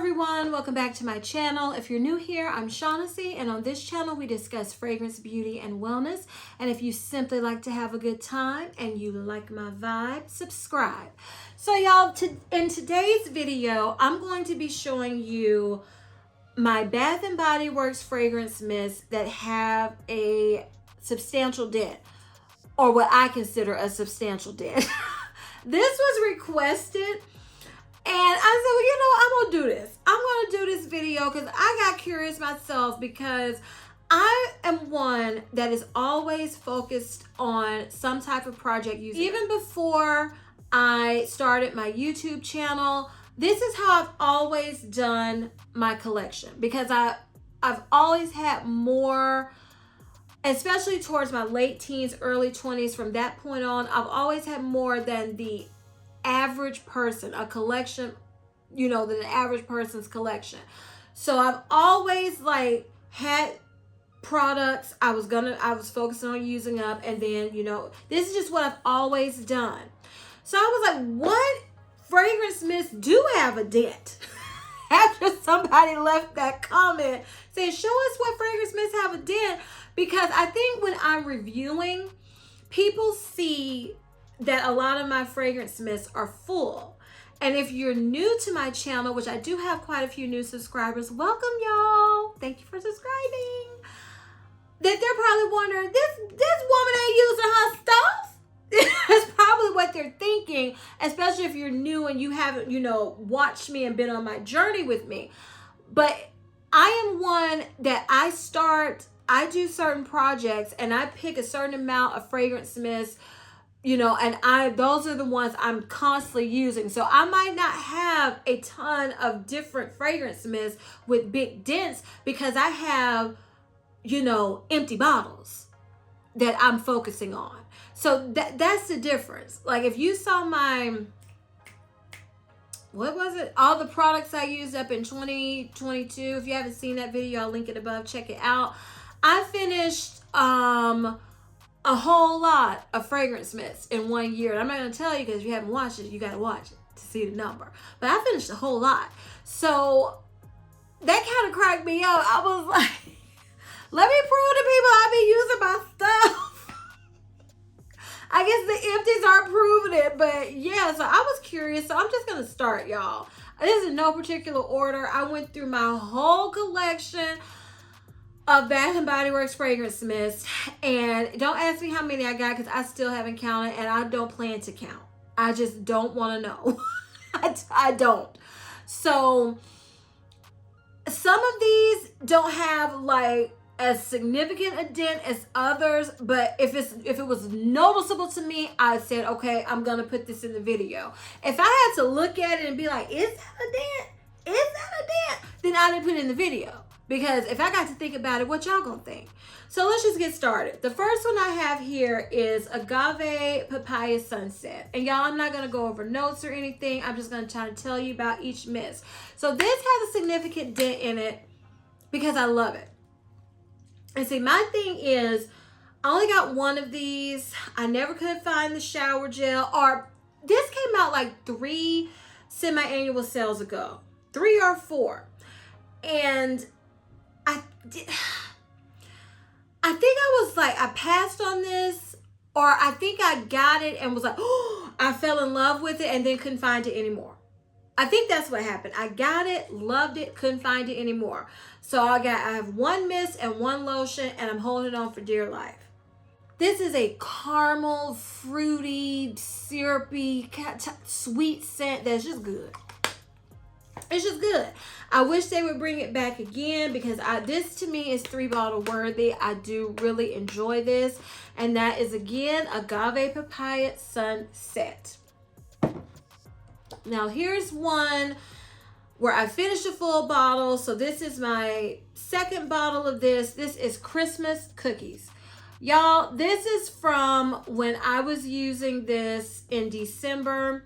everyone, welcome back to my channel. If you're new here, I'm Shaughnessy, and on this channel we discuss fragrance, beauty, and wellness. And if you simply like to have a good time and you like my vibe, subscribe. So y'all, in today's video, I'm going to be showing you my Bath & Body Works fragrance mists that have a substantial dent, or what I consider a substantial dent. This was requested. And I said, well, you know, I'm going to do this. I'm going to do this video because I got curious myself, because I am one that is always focused on some type of project using. Even before I started my YouTube channel, this is how I've always done my collection, because I've always had more, especially towards my late teens, early 20s. From that point on, I've always had more than the average person, a collection, you know, than the average person's collection. So I've always had products I was focusing on using up, and then, you know, this is just what I've always done. So I was like, what fragrance mists do have a dent? After somebody left that comment saying, show us what fragrance mists have a dent, because I think when I'm reviewing, people see that a lot of my fragrance mists are full. And if you're new to my channel, which I do have quite a few new subscribers, welcome y'all. Thank you for subscribing. That they're probably wondering, this woman ain't using her stuff. That's probably what they're thinking, especially if you're new and you haven't, you know, watched me and been on my journey with me. But I am one that I do certain projects and I pick a certain amount of fragrance mists, you know, and those are the ones I'm constantly using. So I might not have a ton of different fragrance mists with big dents, because I have, you know, empty bottles that I'm focusing on. So that's the difference. Like if you saw my, what was it? All the products I used up in 2022. If you haven't seen that video, I'll link it above. Check it out. I finished a whole lot of fragrance mists in 1 year. And I'm not going to tell you, because if you haven't watched it, you got to watch it to see the number. But I finished a whole lot. So that kind of cracked me up. I was like, let me prove to people I be using my stuff. I guess the empties aren't proving it, but yeah, so I was curious. So I'm just going to start, y'all. This is in no particular order. I went through my whole collection of Bath & Body Works fragrance mists, and don't ask me how many I got, because I still haven't counted, and I don't plan to count. I just don't want to know. I don't. So some of these don't have like as significant a dent as others, but if it was noticeable to me, I said, okay, I'm gonna put this in the video. If I had to look at it and be like, is that a dent? Is that a dent? Then I didn't put it in the video. Because if I got to think about it, what y'all gonna think? So let's just get started. The first one I have here is Agave Papaya Sunset. And y'all, I'm not gonna go over notes or anything. I'm just gonna try to tell you about each mist. So this has a significant dent in it because I love it. And see, my thing is, I only got one of these. I never could find the shower gel, or this came out like 3 semi-annual sales ago, 3 or 4. And I think I was like, I passed on this, or I think I got it and was like, oh, I fell in love with it and then couldn't find it anymore. I think that's what happened. I got it, loved it, couldn't find it anymore. So I have one mist and one lotion, and I'm holding on for dear life. This is a caramel, fruity, syrupy, sweet scent that's just good. It's just good. I wish they would bring it back again, because this to me is 3-bottle worthy. I do really enjoy this. And that is, again, Agave Papaya Sunset. Now here's one where I finished a full bottle. So this is my second bottle of this. This is Christmas Cookies. Y'all, this is from when I was using this in December,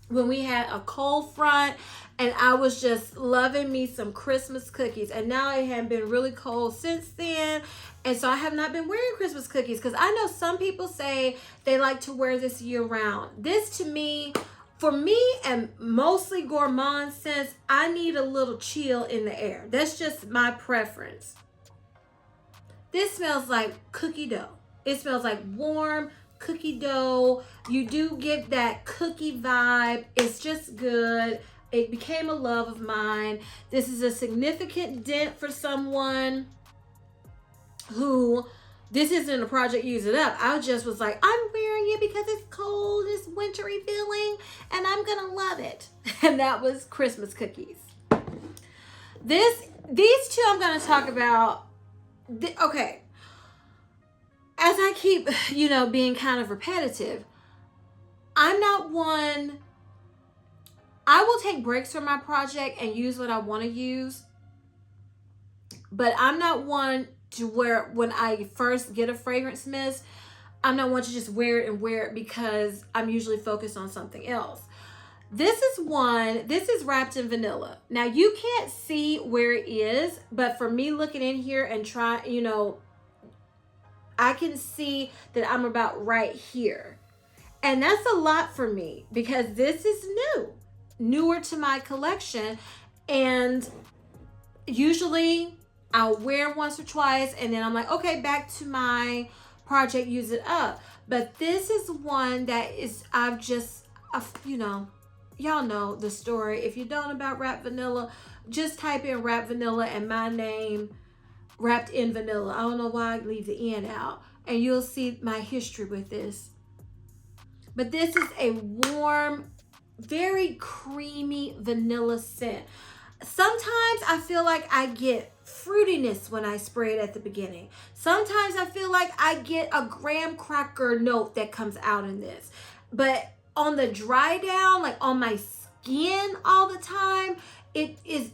when we had a cold front, and I was just loving me some Christmas cookies. And now it had been really cold since then, and so I have not been wearing Christmas cookies, because I know some people say they like to wear this year round. This to me For me and mostly gourmand scents, I need a little chill in the air. That's just my preference. This smells like cookie dough. It smells like warm cookie dough. You do get that cookie vibe. It's just good. It became a love of mine. This is a significant dent for someone who, this isn't a project use it up. I just was like, I'm wearing it because it's cold, it's wintry feeling, and I'm gonna love it. And that was Christmas cookies. These two I'm gonna talk about. Okay, as I keep, being kind of repetitive, I'm not one, I will take breaks from my project and use what I want to use, but I'm not one to wear, when I first get a fragrance mist, I'm not one to just wear it because I'm usually focused on something else. This is wrapped in vanilla. Now you can't see where it is, but for me looking in here and I can see that I'm about right here. And that's a lot for me because this is newer to my collection. And usually I'll wear it once or twice and then I'm like, okay, back to my project, use it up. But this is one that is, y'all know the story. If you don't about wrapped vanilla, just type in wrapped vanilla and my name, wrapped in vanilla. I don't know why I leave the N out. And you'll see my history with this. But this is a warm, very creamy vanilla scent. Sometimes I feel like I get fruitiness when I spray it at the beginning. Sometimes I feel like I get a graham cracker note that comes out in this. But on the dry down, like on my skin all the time, it is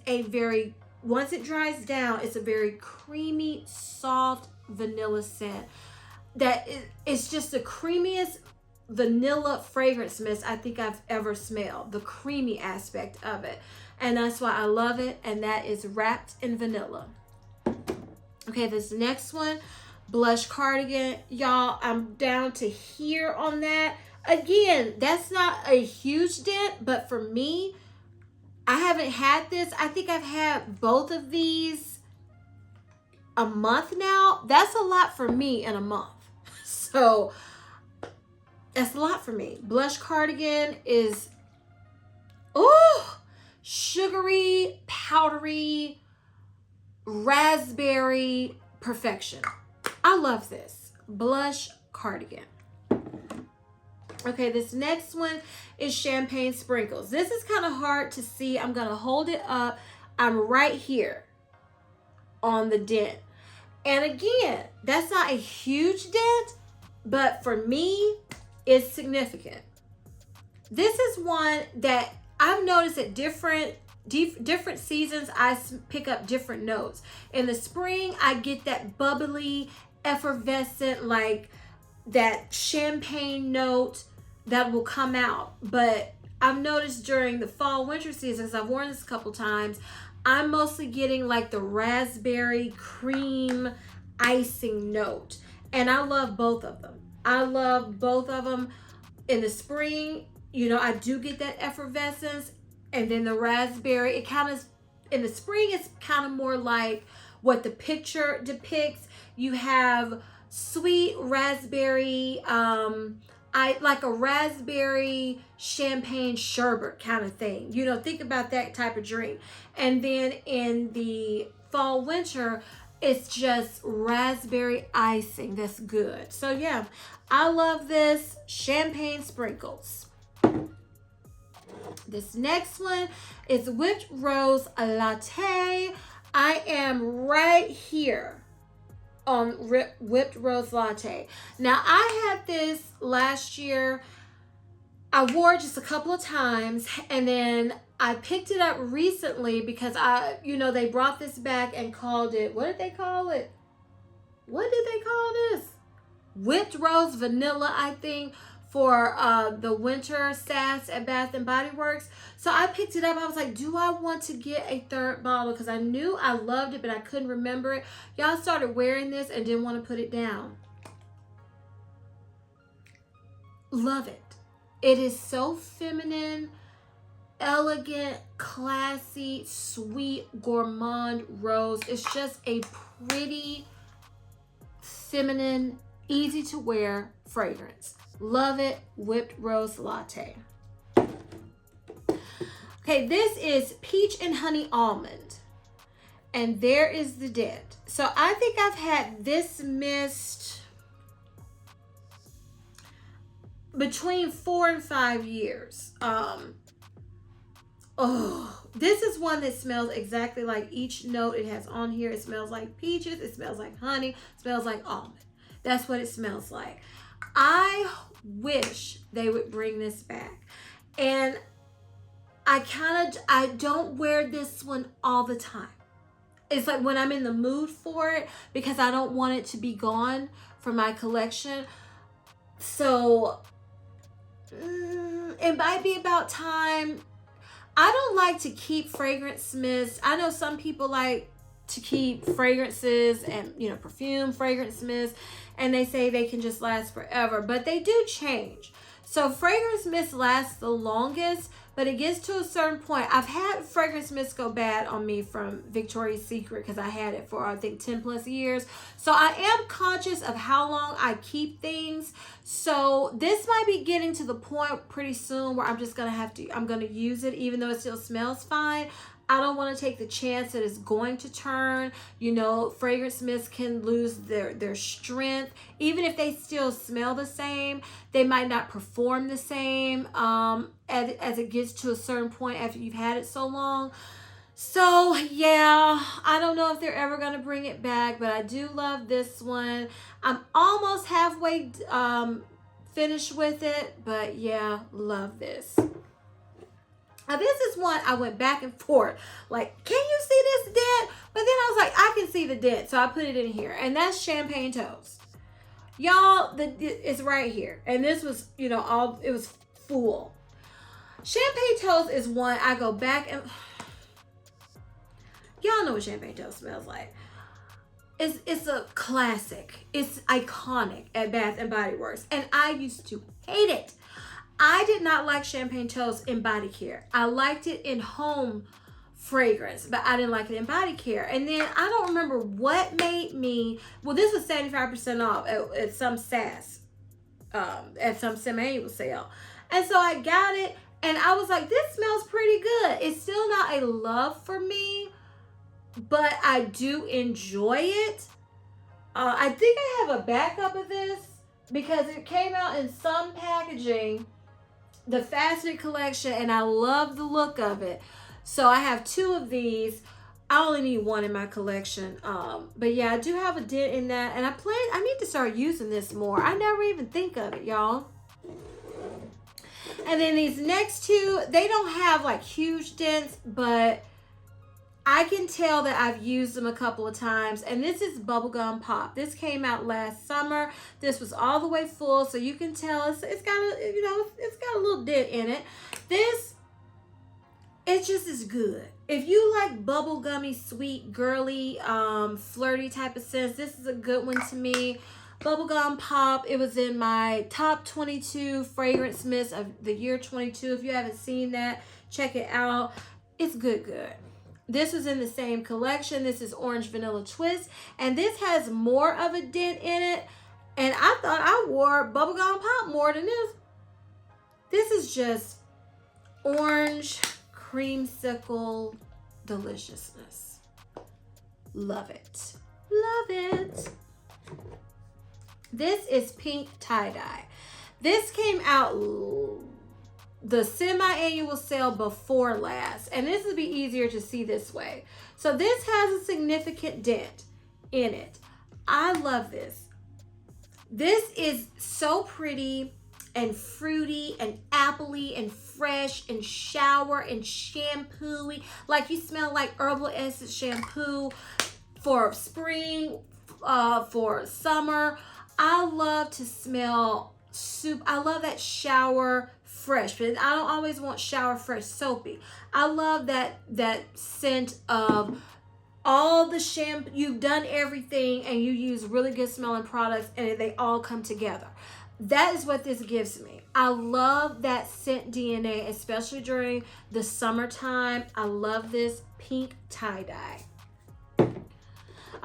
once it dries down, it's a very creamy, soft vanilla scent. It's just the creamiest vanilla fragrance mist I think I've ever smelled. The creamy aspect of it. And that's why I love it. And that is wrapped in vanilla. Okay, this next one, blush cardigan. Y'all, I'm down to here on that. Again, that's not a huge dent, but for me, I haven't had this. I think I've had both of these a month now. That's a lot for me in a month. So that's a lot for me. Blush cardigan is, sugary, powdery, raspberry perfection. I love this. Blush cardigan. Okay, this next one is champagne sprinkles. This is kind of hard to see. I'm going to hold it up. I'm right here on the dent. And again, that's not a huge dent, but for me, it's significant. This is one that I've noticed at different seasons, I pick up different notes. In the spring, I get that bubbly, effervescent, like that champagne note that will come out. But I've noticed during the fall winter seasons, I've worn this a couple times, I'm mostly getting like the raspberry cream icing note. And I love both of them. I love both of them. In the spring, I do get that effervescence. And then the raspberry, it kind of, in the spring, it's kind of more like what the picture depicts. You have sweet raspberry, like a raspberry champagne sherbet kind of thing. Think about that type of drink. And then in the fall winter, it's just raspberry icing. That's good. So yeah, I love this. Champagne sprinkles. This next one is whipped rose latte. I am right here on whipped rose latte. Now I had this last year. I wore it just a couple of times and then I picked it up recently because they brought this back and called it, what did they call it? What did they call this? Whipped rose vanilla, I think, for the winter stats at Bath and Body Works. So I picked it up. I was like, do I want to get a third bottle? Because I knew I loved it, but I couldn't remember it. Y'all started wearing this and didn't want to put it down. Love it. It is so feminine, elegant, classy, sweet, gourmand rose. It's just a pretty, feminine, easy to wear fragrance. Love it. Whipped rose latte. Okay, this is peach and honey almond. And there is the DENT. So I think I've had this mist between 4 and 5 years. This is one that smells exactly like each note it has on here. It smells like peaches. It smells like honey. It smells like almond. That's what it smells like. I wish they would bring this back. And I don't wear this one all the time. It's like when I'm in the mood for it, because I don't want it to be gone from my collection. So it might be about time. I don't like to keep fragrance mists. I know some people like to keep fragrances and, you know, perfume fragrance mists, and they say they can just last forever, but they do change. So fragrance mist lasts the longest, but it gets to a certain point. I've had fragrance mist go bad on me from Victoria's Secret because I had it for, I think, 10 plus years. So I am conscious of how long I keep things. So this might be getting to the point pretty soon where I'm just going to have to, I'm going to use it even though it still smells fine. I don't want to take the chance that it's going to turn. You know, fragrance mists can lose their strength. Even if they still smell the same, they might not perform the same as it gets to a certain point after you've had it so long. So yeah, I don't know if they're ever going to bring it back, but I do love this one. I'm almost halfway finished with it, but yeah, love this. Now this is one I went back and forth. Like, can you see this dent? But then I was like, I can see the dent. So I put it in here. And that's Champagne Toast. Y'all, it's right here. And this was, you know, it was full. Champagne Toast is one I go back and... Y'all know what Champagne Toast smells like. It's a classic. It's iconic at Bath and Body Works. And I used to hate it. I did not like Champagne Toast in body care. I liked it in home fragrance, but I didn't like it in body care. And then I don't remember what made me, well, this was 75% off at some SAS, at some semi-annual sale. And so I got it and I was like, this smells pretty good. It's still not a love for me, but I do enjoy it. I think I have a backup of this because it came out in some packaging, the Faceted collection, and I love the look of it. So I have 2 of these. I only need 1 in my collection. But yeah, I do have a dent in that, and I need to start using this more. I never even think of it, y'all. And then these next 2, they don't have like huge dents, but I can tell that I've used them a couple of times. And this is Bubblegum Pop. This came out last summer. This was all the way full, so you can tell it's got a, you know, it's got a little dent in it. This, it just is good. If you like bubblegummy, sweet, girly, flirty type of scents, this is a good one to me. Bubblegum Pop. It was in my top 22 fragrance mists of the year 22. If you haven't seen that, check it out. It's good. This is in the same collection. This is Orange Vanilla Twist. And this has more of a dent in it. And I thought I wore Bubblegum Pop more than this. This is just orange creamsicle deliciousness. Love it. Love it. This is Pink Tie-Dye. This came out the semi-annual sale before last, and this would be easier to see this way. So this has a significant dent in it. I love this. This is so pretty and fruity and appley and fresh and shower and shampoo-y. Like you smell like herbal essence shampoo for spring, for summer. I love to smell soup. I love that shower fresh, but I don't always want shower fresh soapy. I love that scent of all the shampoo. You've done everything and you use really good smelling products and they all come together. that is what this gives me. I love that scent DNA, especially during the summertime. I love this pink tie-dye.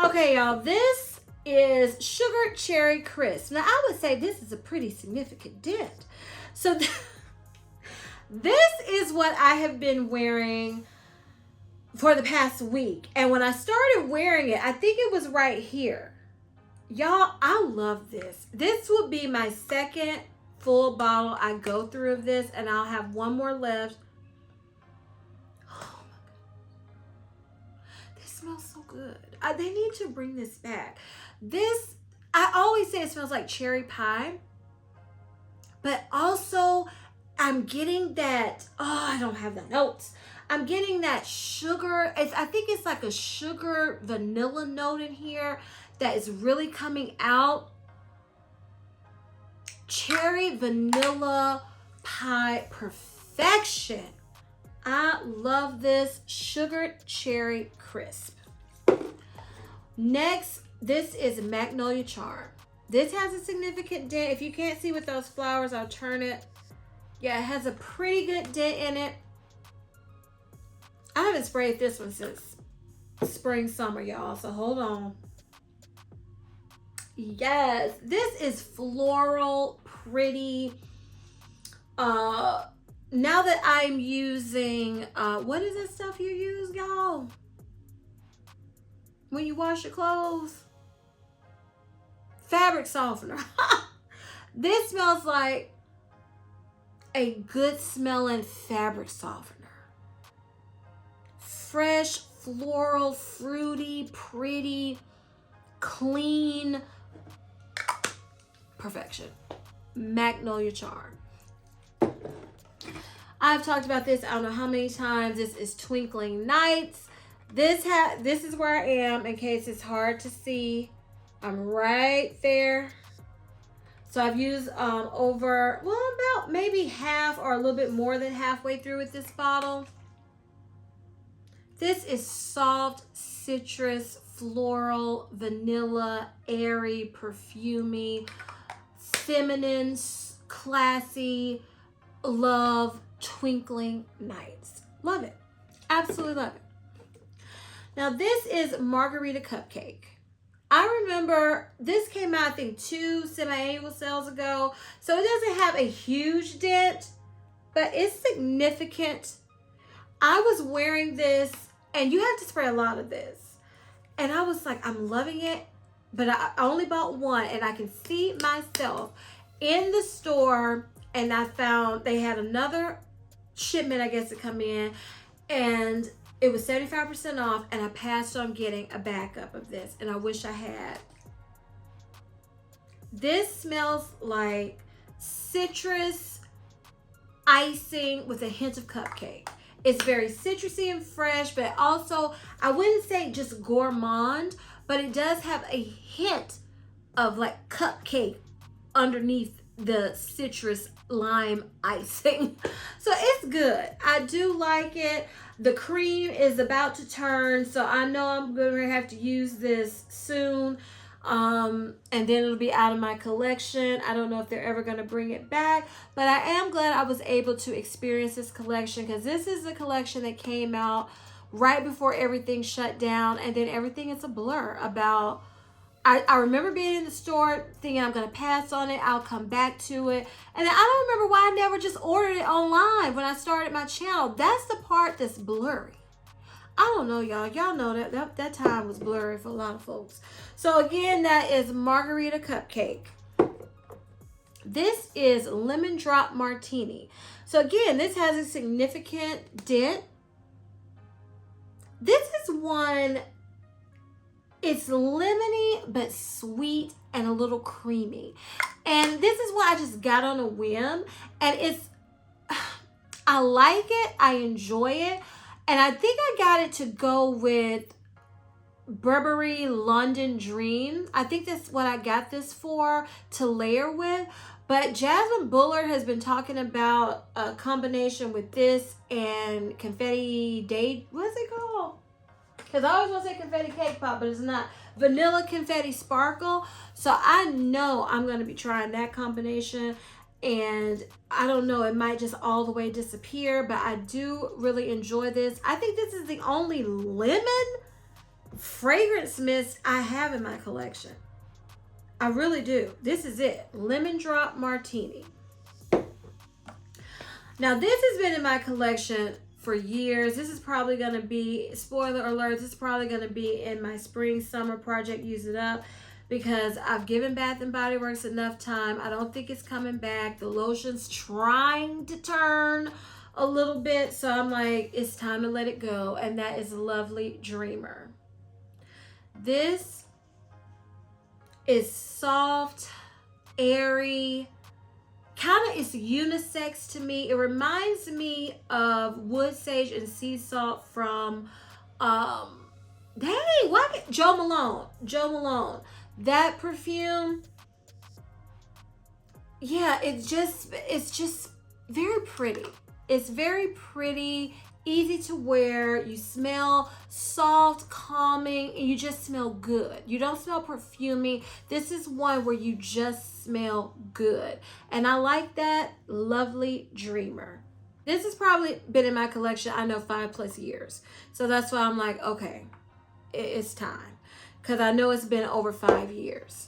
Okay, y'all, this is Sugar Cherry Crisp. Now, I would say this is a pretty significant dent. So this is what I have been wearing for the past week. And when I started wearing it, I think it was right here. Y'all, I love this. This will be my second full bottle I go through of this, and I'll have one more left. Oh my God. This smells so good. They need to bring this back. This, I always say it smells like cherry pie, but also I'm getting that, I don't have the notes. I'm getting that sugar. I think it's like a sugar vanilla note in here that is really coming out. Cherry vanilla pie perfection. I love this Sugar Cherry Crisp. Next, this is Magnolia Charm. This has a significant dent. If you can't see with those flowers, I'll turn it. Yeah, it has a pretty good dent in it. I haven't sprayed this one since spring, summer, y'all, so hold on. Yes, this is floral, pretty. Now that I'm using, what is this stuff you use, y'all? When you wash your clothes? Fabric softener. This smells like a good smelling fabric softener. Fresh, floral, fruity, pretty, clean. Perfection. Magnolia Charm. I've talked about this I don't know how many times. This is Twinkling Nights. This is where I am in case it's hard to see. I'm right there. So I've used over, well, about maybe half or a little bit more than halfway through with this bottle. This is soft, citrus, floral, vanilla, airy, perfumey, feminine, classy, love, Twinkling Nights. Love it. Absolutely love it. Now this is Margarita Cupcake. I remember this came out, I think, 2 semi-annual sales ago. So it doesn't have a huge dent, but it's significant. I was wearing this, and you have to spray a lot of this. And I was like, I'm loving it, but I only bought one, and I can see myself in the store, and I found they had another shipment, I guess, to come in, and it was 75% off, and I passed on getting a backup of this, and I wish I had. This smells like citrus icing with a hint of cupcake. It's very citrusy and fresh, but also, I wouldn't say just gourmand, but it does have a hint of like cupcake underneath the citrus lime icing. So it's good. I do like it. The cream is about to turn, so I know I'm gonna have to use this soon. And then it'll be out of my collection. I don't know if they're ever going to bring it back, but I am glad I was able to experience this collection, because this is the collection that came out right before everything shut down, and then everything is a blur about. I remember being in the store thinking I'm going to pass on it, I'll come back to it, and I don't remember why I never just ordered it online when I started my channel. That's the part that's blurry. I don't know, y'all. Y'all know that time was blurry for a lot of folks. So again, that is Margarita Cupcake. This is Lemon Drop Martini. So again, this has a significant dent. This is one, it's lemony but sweet and a little creamy. And this is what I just got on a whim. And it's, I like it. I enjoy it. And I think I got it to go with Burberry London Dream. I think that's what I got this for, to layer with. But Jasmine Bullard has been talking about a combination with this and Confetti Day. What's it called? Because I always want to say confetti cake pop, but it's not. Vanilla confetti sparkle. So I know I'm going to be trying that combination. And I don't know, it might just all the way disappear, but I do really enjoy this. I think this is the only lemon fragrance mist I have in my collection. I really do. This is it. Lemon Drop Martini. Now, this has been in my collection for years. This is probably going to be, spoiler alert, this is probably going to be in my spring summer project, Use It Up, because I've given Bath and Body Works enough time. I don't think it's coming back. The lotion's trying to turn a little bit, so I'm like, it's time to let it go. And that is Lovely Dreamer. This is soft, airy, kind of, it's unisex to me. It reminds me of Wood Sage and Sea Salt from Joe Malone. That perfume, yeah, it's just very pretty. It's very pretty, easy to wear. You smell soft, calming, and you just smell good. You don't smell perfumey. This is one where you just smell good. And I like that. Lovely Dreamer. This has probably been in my collection, I know, 5+ years. So that's why I'm like, okay, it's time. Because I know it's been over 5 years.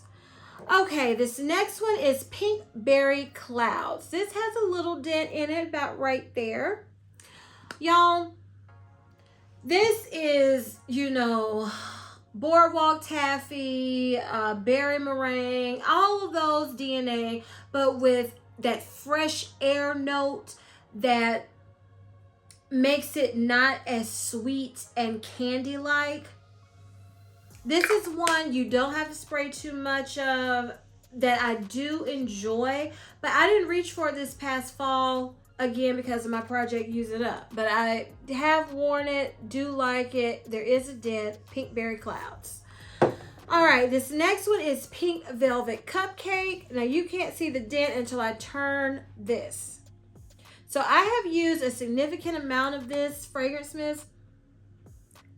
Okay, this next one is Pink Berry Clouds. This has a little dent in it, about right there. Y'all, this is, you know, Boardwalk Taffy, Berry Meringue, all of those DNA, but with that fresh air note that makes it not as sweet and candy-like. This is one you don't have to spray too much of, that I do enjoy, but I didn't reach for it this past fall, again, because of my project Use It Up. But I have worn it, do like it. There is a dent. Pink Berry Clouds. All right, this next one is Pink Velvet Cupcake. Now, you can't see the dent until I turn this. So I have used a significant amount of this fragrance mist.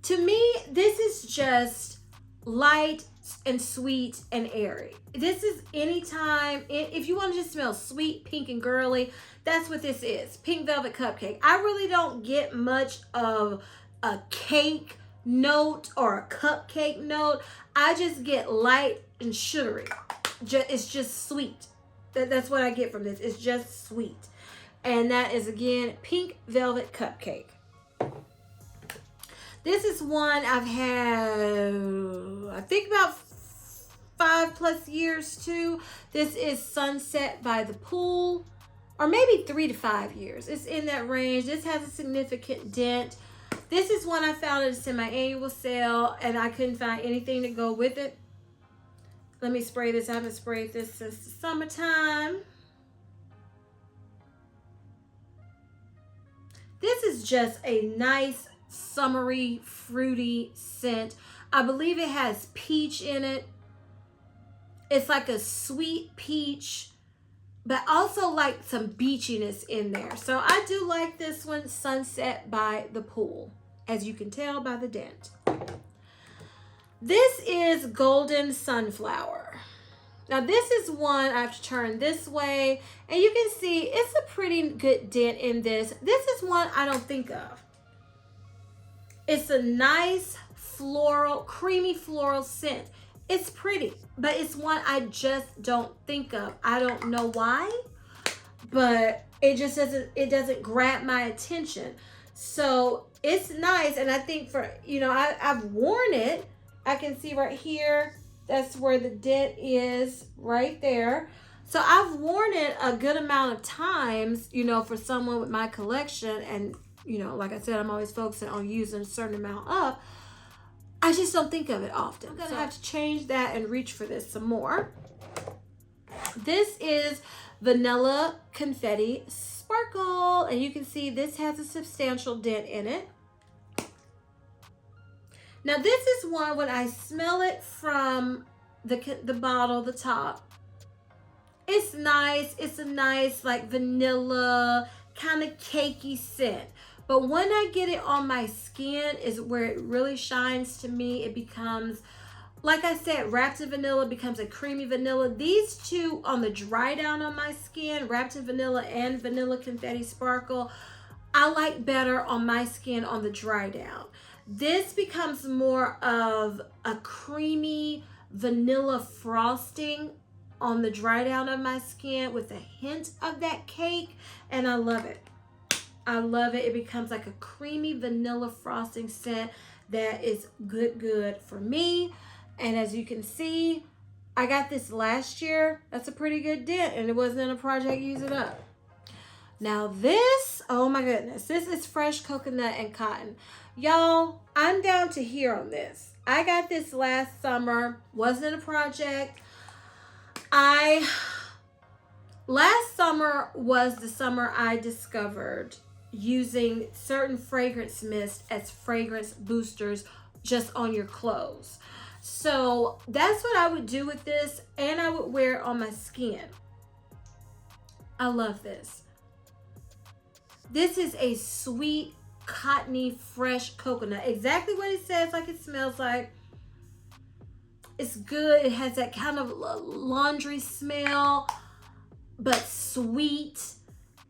To me, this is just light and sweet and airy. This is anytime, if you want to just smell sweet, pink, and girly, that's what this is. Pink Velvet Cupcake. I really don't get much of a cake note or a cupcake note. I just get light and sugary. It's just sweet. That's what I get from this. It's just sweet. And that is, again, Pink Velvet Cupcake. This is one I've had, I think, about 5+ years too. This is Sunset by the Pool, or maybe 3 to 5 years. It's in that range. This has a significant dent. This is one I found at a semi-annual sale, and I couldn't find anything to go with it. Let me spray this. I haven't sprayed this since the summertime. This is just a nice, summery, fruity scent. I believe it has peach in it. It's like a sweet peach, but also like some beachiness in there. So I do like this one, Sunset by the Pool, as you can tell by the dent. This is Golden Sunflower. Now this is one I have to turn this way, and you can see it's a pretty good dent in this. This is one I don't think of. It's a nice floral, creamy floral scent. It's pretty, but it's one I just don't think of. I don't know why, but it just doesn't grab my attention. So it's nice, and I think for, you know, I've worn it. I can see right here, that's where the dent is, right there. So I've worn it a good amount of times, you know, for someone with my collection. And, you know, like I said, I'm always focusing on using a certain amount up. I just don't think of it often. I'm gonna have to change that and reach for this some more. This is Vanilla Confetti Sparkle, and you can see this has a substantial dent in it. Now this is one, when I smell it from the bottle, the top, it's nice. It's a nice, like, vanilla, kind of cakey scent. But when I get it on my skin is where it really shines to me. It becomes, like I said, wrapped in vanilla becomes a creamy vanilla. These two on the dry down on my skin, wrapped in vanilla and vanilla confetti sparkle, I like better on my skin on the dry down. This becomes more of a creamy vanilla frosting on the dry down of my skin with a hint of that cake, and I love it. I love it. It becomes like a creamy vanilla frosting scent that is good for me. And as you can see, I got this last year. That's a pretty good dent, and it wasn't in a project Use It Up. Now this, oh my goodness, this is fresh coconut and cotton. Y'all, I'm down to here on this. I got this last summer, wasn't a project. Last summer was the summer I discovered using certain fragrance mist as fragrance boosters just on your clothes. So that's what I would do with this, and I would wear it on my skin. I love this. This is a sweet, cottony, fresh coconut. Exactly what it says, like it smells like. It's good. It has that kind of laundry smell, but sweet.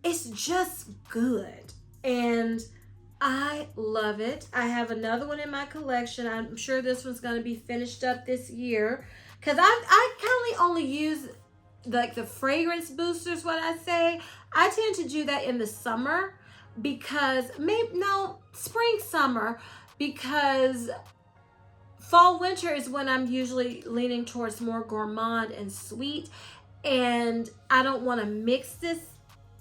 It's just good. And I love it. I have another one in my collection. I'm sure this one's going to be finished up this year. Because I currently only use like the fragrance boosters, what I say. I tend to do that in the summer because spring, summer, because fall, winter is when I'm usually leaning towards more gourmand and sweet. And I don't want to mix this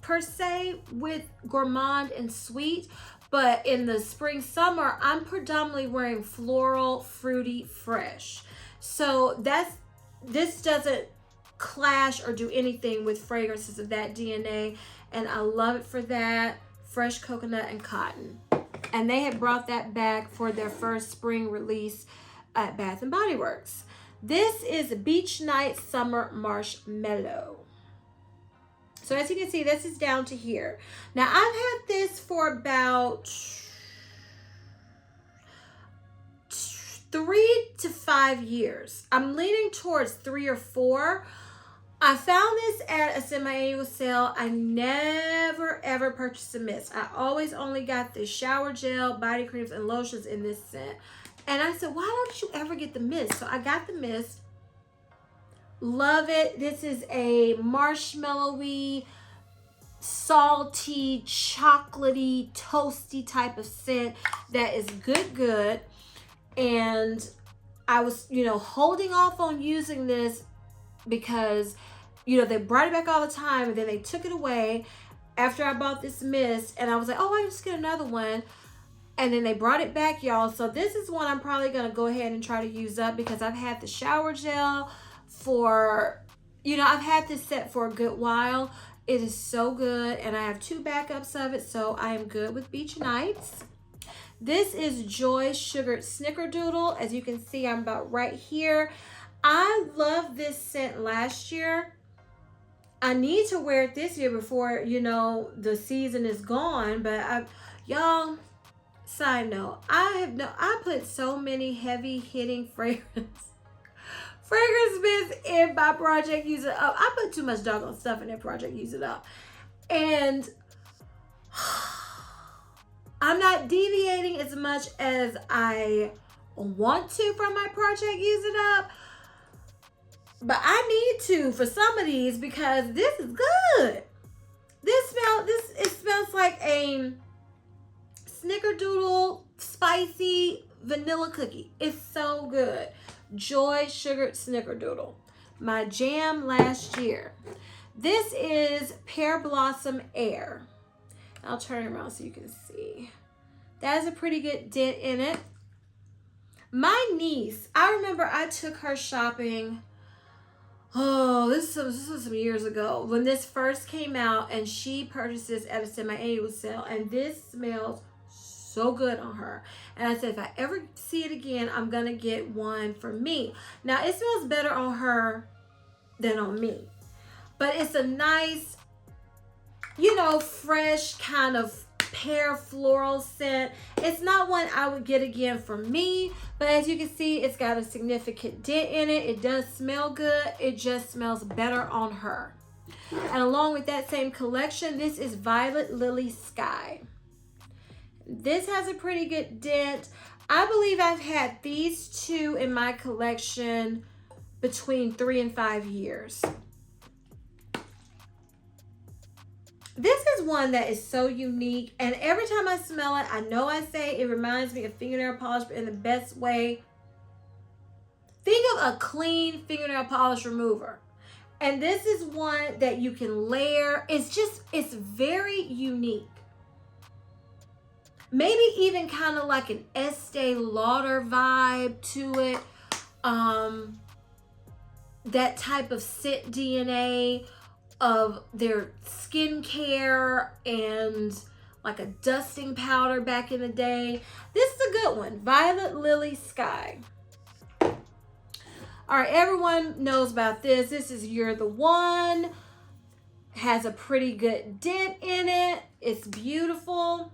per se with gourmand and sweet. But in the spring, summer, I'm predominantly wearing floral, fruity, fresh. So this doesn't clash or do anything with fragrances of that DNA. And I love it for that. Fresh coconut and cotton. And they had brought that back for their first spring release at Bath & Body Works. This is Beach Night Summer Marshmallow. So as you can see, this is down to here. Now I've had this for about 3 to 5 years. I'm leaning towards 3 or 4. I found this at a semi-annual sale. I never ever purchased a mist. I always only got the shower gel, body creams, and lotions in this scent. And I said, why don't you ever get the mist? So I got the mist. Love it. This is a marshmallowy, salty, chocolatey, toasty type of scent that is good. And I was, holding off on using this because, they brought it back all the time and then they took it away after I bought this mist. And I was like, oh, I just get another one. And then they brought it back, y'all. So this is one I'm probably going to go ahead and try to use up because I've had the shower gel for, I've had this set for a good while. It is so good. And I have 2 backups of it. So I am good with Beach Nights. This is Joy Sugared Snickerdoodle. As you can see, I'm about right here. I love this scent last year. I need to wear it this year before, the season is gone. But y'all, side note, I put so many heavy hitting fragrance mist in my project Use It Up. I put too much doggone stuff in that project Use It Up. And I'm not deviating as much as I want to from my project Use It Up. But I need to for some of these because this is good. It smells like a snickerdoodle spicy vanilla cookie. It's so good. Joy Sugared Snickerdoodle. My jam last year. This is Pear Blossom Air. I'll turn it around so you can see. That is a pretty good dent in it. My niece, I remember I took her shopping. Oh, this was some years ago when this first came out, and she purchased this at a semi-annual sale, and this smells so good on her. And I said, if I ever see it again, I'm gonna get one for me. Now it smells better on her than on me, but it's a nice, fresh kind of pear floral scent. It's not one I would get again for me, but as you can see, it's got a significant dent in it. It does smell good. It just smells better on her. And along with that same collection, this is Violet Lily Sky. This has a pretty good dent. I believe I've had these two in my collection between 3 and 5 years. This is one that is so unique, and every time I smell it, I know I say it reminds me of fingernail polish, but in the best way. Think of a clean fingernail polish remover. And this is one that you can layer. It's very unique. Maybe even kind of like an Estee Lauder vibe to it. That type of scent DNA of their skincare and like a dusting powder back in the day. This is a good one, Violet Lily Sky. All right, everyone knows about this. This is You're the One. Has a pretty good dent in it. It's beautiful.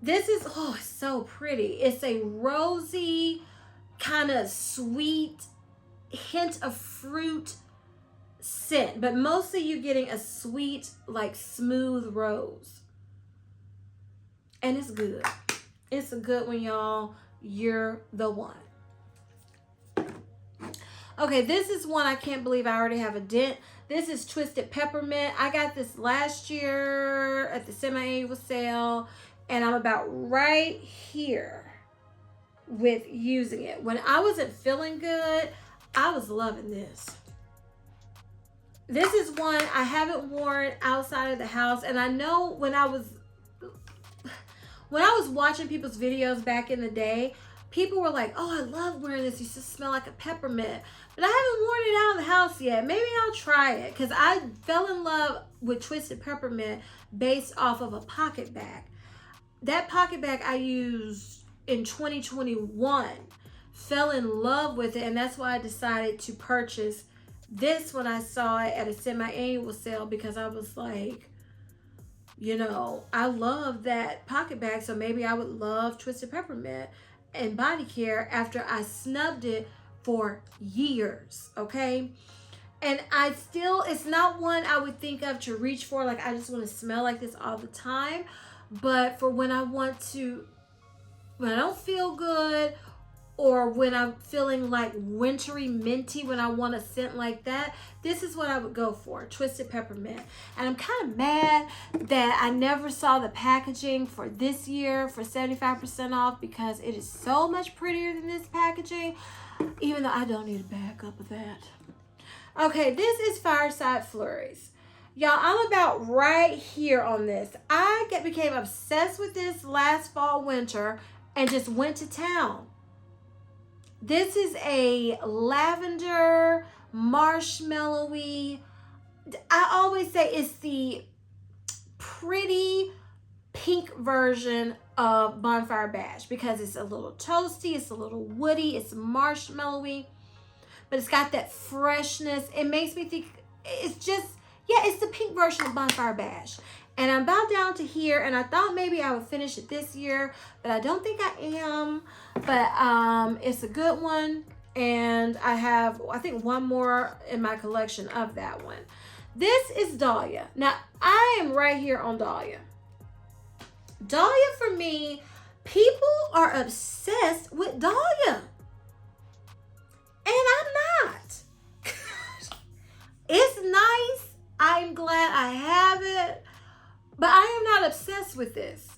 This is, oh, it's so pretty. It's a rosy, kind of sweet hint of fruit scent, but mostly you're getting a sweet, like smooth rose. And it's good. It's a good one, y'all. You're the One. Okay, this is one I can't believe I already have a dent. This is Twisted Peppermint. I got this last year at the semi-annual sale, and I'm about right here with using it. When I wasn't feeling good, I was loving this. This is one I haven't worn outside of the house, and I know when I was watching people's videos back in the day, people were like, oh, I love wearing this. It used to smell like a peppermint. But I haven't worn it out of the house yet. Maybe I'll try it, because I fell in love with Twisted Peppermint based off of a pocket bag. That pocket bag I used in 2021. Fell in love with it, and that's why I decided to purchase this when I saw it at a semi-annual sale, because I was like, you know, I love that pocket bag, so maybe I would love Twisted Peppermint and body care after I snubbed it for years, okay? And it's not one I would think of to reach for, like I just want to smell like this all the time, but for when I don't feel good, or when I'm feeling like wintry minty, when I want a scent like that, this is what I would go for, Twisted Peppermint. And I'm kind of mad that I never saw the packaging for this year for 75% off, because it is so much prettier than this packaging, even though I don't need a backup of that. Okay, this is Fireside Flurries. Y'all, I'm about right here on this. I became obsessed with this last fall, winter, and just went to town. This is a lavender, marshmallowy. I always say it's the pretty pink version of Bonfire Bash, because it's a little toasty, it's a little woody, it's marshmallowy, but it's got that freshness. It makes me think it's just, yeah, it's the pink version of Bonfire Bash. And I'm about down to here, and I thought maybe I would finish it this year, but I don't think I am. But it's a good one, and I have, I think, one more in my collection of that one. This is Dahlia. Now, I am right here on Dahlia. Dahlia, for me, people are obsessed with Dahlia. And I'm not. It's nice. I'm glad I have it. But I am not obsessed with this.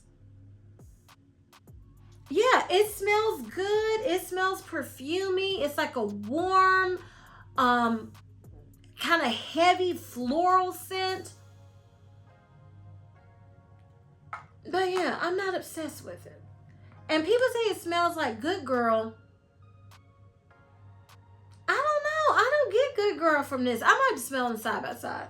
Yeah, it smells good. It smells perfumey. It's like a warm, kind of heavy floral scent. But yeah, I'm not obsessed with it. And people say it smells like Good Girl. I don't know. I don't get Good Girl from this. I might be smelling side by side.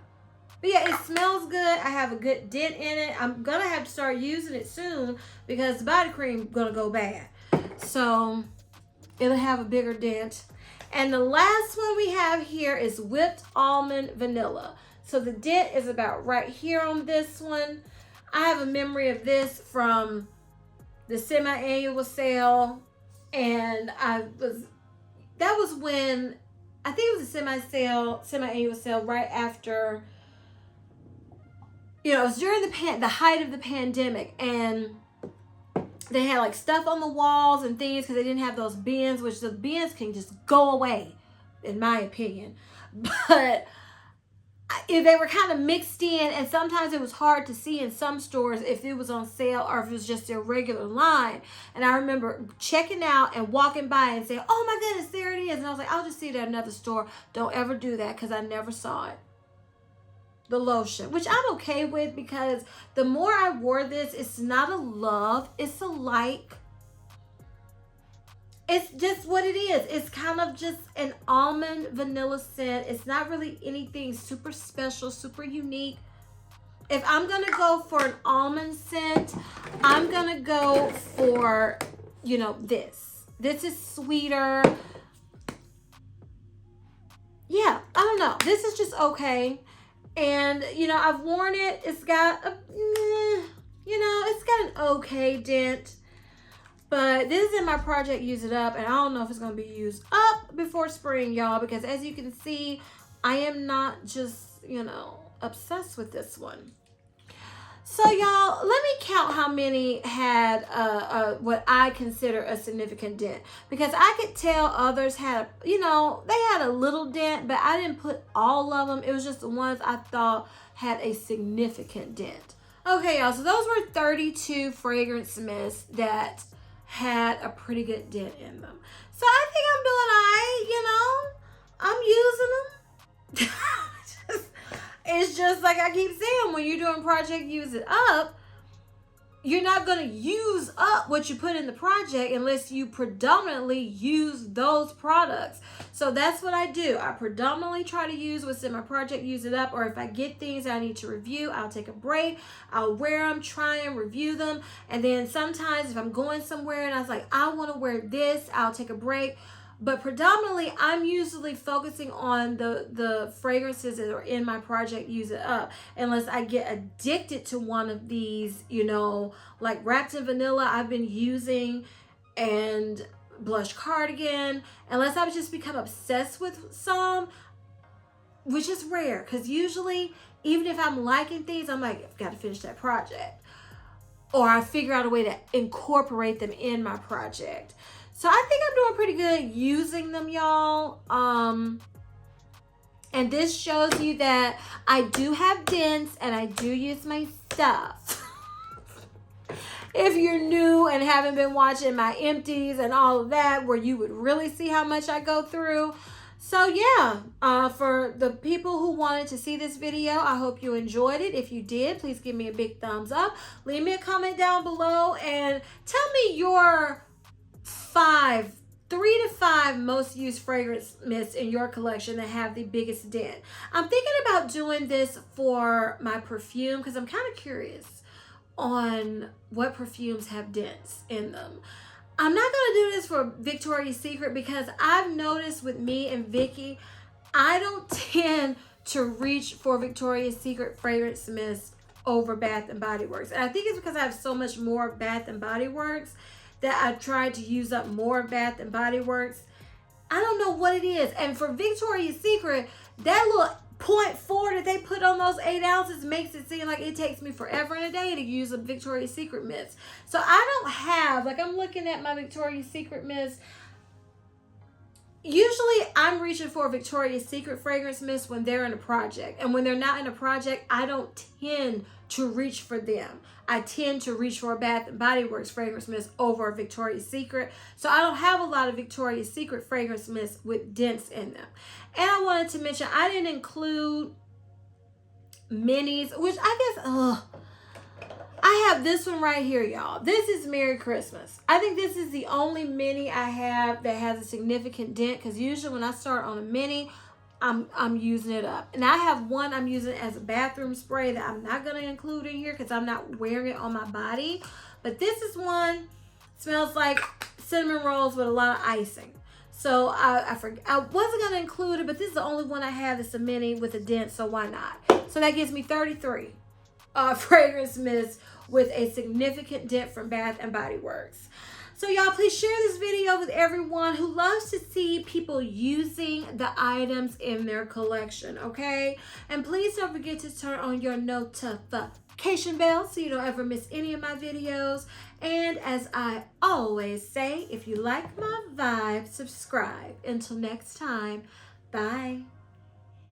But yeah, it smells good. I have a good dent in it. I'm going to have to start using it soon, because the body cream is going to go bad. So it'll have a bigger dent. And the last one we have here is Whipped Almond Vanilla. So the dent is about right here on this one. I have a memory of this from the semi-annual sale, and that was when, I think it was a semi-annual sale right after, it was during the height of the pandemic, and they had like stuff on the walls and things because they didn't have those bins, which the bins can just go away, in my opinion. But they were kind of mixed in, and sometimes it was hard to see in some stores if it was on sale or if it was just a regular line. And I remember checking out and walking by and saying, oh my goodness, there it is. And I was like, I'll just see it at another store. Don't ever do that, because I never saw it. The lotion, which I'm okay with, because the more I wore this, it's not a love, it's a like. It's just what it is. It's kind of just an almond vanilla scent. It's not really anything super special, super unique. If I'm going to go for an almond scent, I'm going to go for, this. This is sweeter. Yeah, I don't know. This is just okay. And, I've worn it. It's got it's got an okay dent. But this is in my project Use It Up, and I don't know if it's going to be used up before spring, y'all, because as you can see, I am not just, obsessed with this one. So, y'all, let me count how many had what I consider a significant dent, because I could tell others had, they had a little dent, but I didn't put all of them. It was just the ones I thought had a significant dent. Okay, y'all, so those were 32 fragrance mists that had a pretty good dent in them. So I think I'm doing all right, I'm using them. It's just like I keep saying, when you're doing Project Use It Up, you're not going to use up what you put in the project unless you predominantly use those products. So that's what I do. I predominantly try to use what's in my project Use It Up, or if I get things I need to review, I'll take a break. I'll wear them, try and review them. And then sometimes if I'm going somewhere and I was like, I want to wear this, I'll take a break. But predominantly, I'm usually focusing on the fragrances that are in my project Use It Up. Unless I get addicted to one of these, like Wrapped in Vanilla I've been using, and Blush Cardigan. Unless I've just become obsessed with some, which is rare. Because usually, even if I'm liking things, I'm like, I've got to finish that project. Or I figure out a way to incorporate them in my project. So I think I'm doing pretty good using them, y'all. And this shows you that I do have dents and I do use my stuff. If you're new and haven't been watching my empties and all of that, where you would really see how much I go through. So yeah, for the people who wanted to see this video, I hope you enjoyed it. If you did, please give me a big thumbs up. Leave me a comment down below and tell me your 3 to 5 most used fragrance mists in your collection that have the biggest dent. I'm thinking about doing this for my perfume because I'm kind of curious on what perfumes have dents in them. I'm not going to do this for Victoria's Secret because I've noticed with me and Vicky, I don't tend to reach for Victoria's Secret fragrance mist over Bath and Body Works. And I think it's because I have so much more Bath and Body Works that I've tried to use up more Bath and Body Works. I don't know what it is. And for Victoria's Secret, that little 0.4 that they put on those 8 ounces makes it seem like it takes me forever and a day to use a Victoria's Secret mist. So I don't have, like I'm looking at my Victoria's Secret mist. Usually I'm reaching for a Victoria's Secret fragrance mist when they're in a project. And when they're not in a project, I don't tend to reach for them. I tend to reach for a Bath and Body Works fragrance mist over a Victoria's Secret. So I don't have a lot of Victoria's Secret fragrance mists with dents in them. And I wanted to mention, I didn't include minis, which I guess, I have this one right here, y'all. This is Merry Christmas. I think this is the only mini I have that has a significant dent, because usually when I start on a mini, I'm using it up. And I have one I'm using as a bathroom spray that I'm not going to include in here because I'm not wearing it on my body. But this is one, smells like cinnamon rolls with a lot of icing. So I wasn't going to include it, but this is the only one I have that's a mini with a dent, so why not? So that gives me 33. fragrance mist with a significant dent from Bath and Body Works. So y'all, please share this video with everyone who loves to see people using the items in their collection, okay? And please don't forget to turn on your notification bell so you don't ever miss any of my videos. And as I always say, if you like my vibe, subscribe. Until next time, bye.